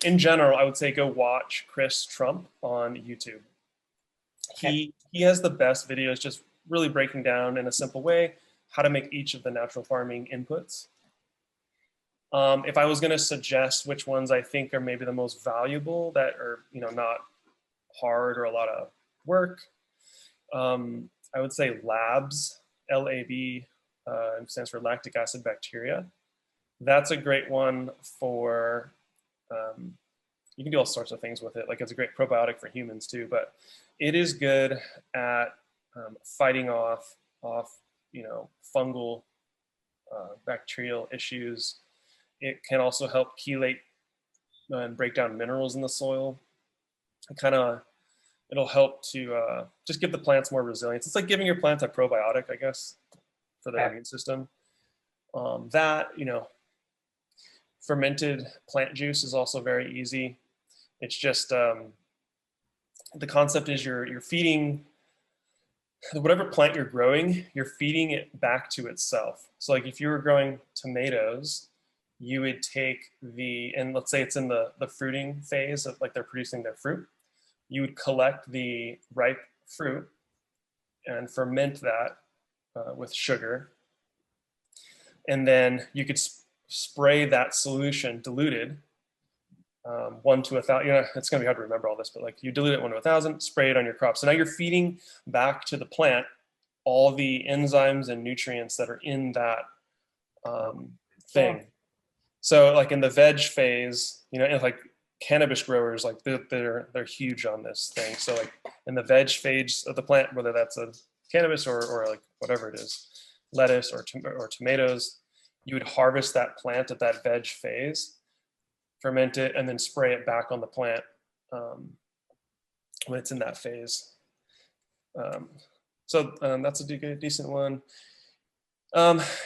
in general, I would say go watch Chris Trump on YouTube. He has the best videos, just really breaking down in a simple way how to make each of the natural farming inputs. If I was going to suggest which ones I think are maybe the most valuable that are, not hard or a lot of work, I would say labs, LAB, stands for lactic acid bacteria. That's a great one for, you can do all sorts of things with it. Like it's a great probiotic for humans too, but it is good at fighting off, fungal, bacterial issues. It can also help chelate and break down minerals in the soil. It'll help to just give the plants more resilience. It's like giving your plants a probiotic, I guess, for their immune system. Fermented plant juice is also very easy. It's just the concept is you're feeding whatever plant you're growing, you're feeding it back to itself. So like if you were growing tomatoes, you would take and let's say it's in the fruiting phase of like they're producing their fruit, you would collect the ripe fruit and ferment that with sugar. And then you could spray that solution diluted 1 to 1,000. It's going to be hard to remember all this, but like you dilute it 1 to 1,000, spray it on your crop. So now you're feeding back to the plant all the enzymes and nutrients that are in that thing. So like in the veg phase, like cannabis growers, like they're huge on this thing. So like in the veg phase of the plant, whether that's a cannabis or like whatever it is, lettuce or tomatoes, you would harvest that plant at that veg phase, ferment it, and then spray it back on the plant when it's in that phase. So that's a decent one.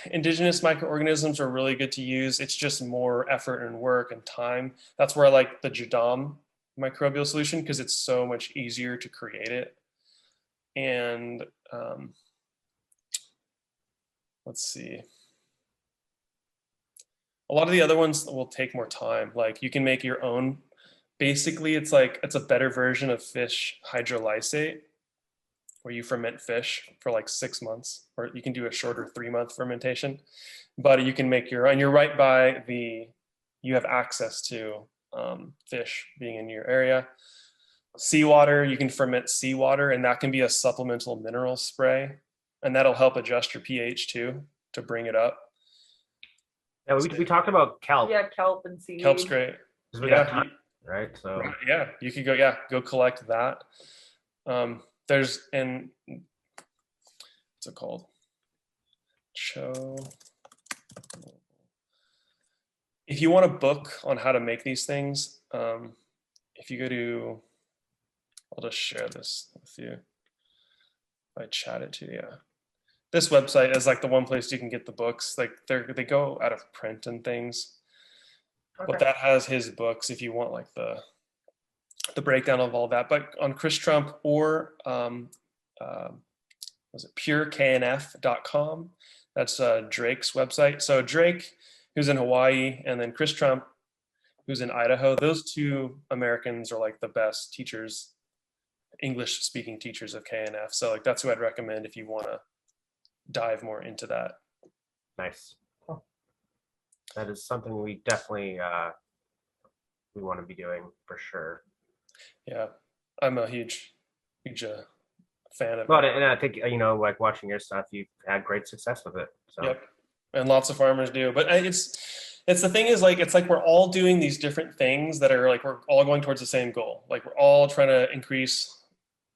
Indigenous microorganisms are really good to use. It's just more effort and work and time. That's where I like the Jadam microbial solution because it's so much easier to create it. And let's see. A lot of the other ones will take more time. Like you can make your own. Basically, it's a better version of fish hydrolysate, where you ferment fish for like 6 months, or you can do a shorter 3-month fermentation. But you can make and you're right by you have access to fish being in your area. Seawater, you can ferment seawater, and that can be a supplemental mineral spray, and that'll help adjust your pH too to bring it up. Yeah, we talked about kelp. Yeah, kelp and seaweed. Kelp's great. We got time, right? So yeah, you could go collect that. What's it called? If you want a book on how to make these things, if you go to, I'll just share this with you. I chat it to you. This website is like the one place you can get the books. Like they go out of print and things, but that has his books if you want like the breakdown of all that. But on Chris Trump or was it pureknf.com? That's Drake's website. So Drake, who's in Hawaii, and then Chris Trump, who's in Idaho. Those two Americans are like the best teachers, English-speaking teachers of KNF. So like that's who I'd recommend if you want to dive more into that. Nice. That is something we definitely we want to be doing for sure. Yeah, I'm a huge fan of it. And I think like watching your stuff, you've had great success with it. So. Yep, and lots of farmers do. But it's the thing is like it's like we're all doing these different things that are like we're all going towards the same goal. Like we're all trying to increase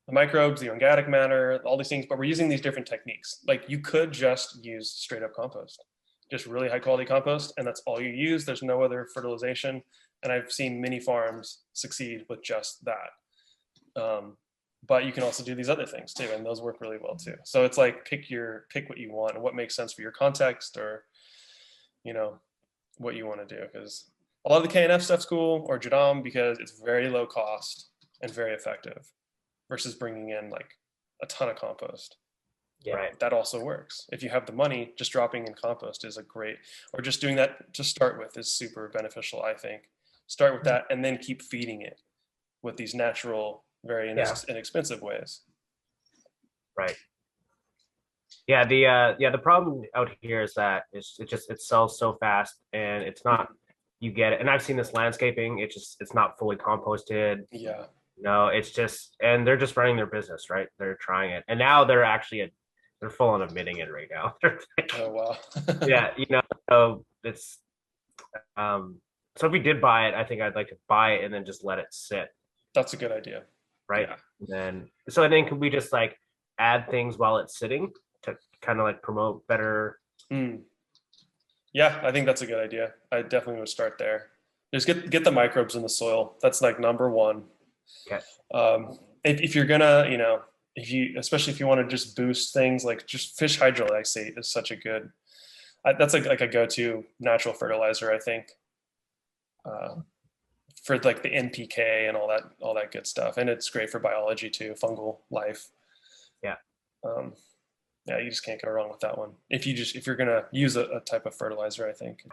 the microbes, the organic matter, all these things, but we're using these different techniques. Like you could just use straight up compost, just really high quality compost, and that's all you use. There's no other fertilization. And I've seen many farms succeed with just that. But you can also do these other things too, and those work really well too. So it's like pick what you want and what makes sense for your context, or what you want to do. Because a lot of the KNF stuff's cool, or Jadam, because it's very low cost and very effective, versus bringing in like a ton of compost. Yeah. Right. That also works. If you have the money, just dropping in compost is or just doing that to start with is super beneficial, I think. Start with that and then keep feeding it with these natural, very Yeah. inexpensive ways. Right. Yeah, the problem out here is that it sells so fast and it's not, you get it. And I've seen this landscaping, it's not fully composted. Yeah. No, it's just, and they're just running their business, right? They're trying it. And now they're actually they're full on admitting it right now. Oh wow. Yeah, so it's so if we did buy it, I think I'd like to buy it and then just let it sit, That's a good idea. right? Yeah. And then could we just like add things while it's sitting to kind of like promote better? Mm. Yeah, I think that's a good idea. I definitely would start there. Just get the microbes in the soil. That's like number one. Okay. If you're gonna, if you, especially if you want to just boost things, like just fish hydrolysate is such a good. That's like a go-to natural fertilizer, I think, uh, for like the NPK and all that good stuff, and it's great for biology too, fungal life. Yeah. Um, yeah, you just can't go wrong with that one. If you're gonna use a type of fertilizer, I think.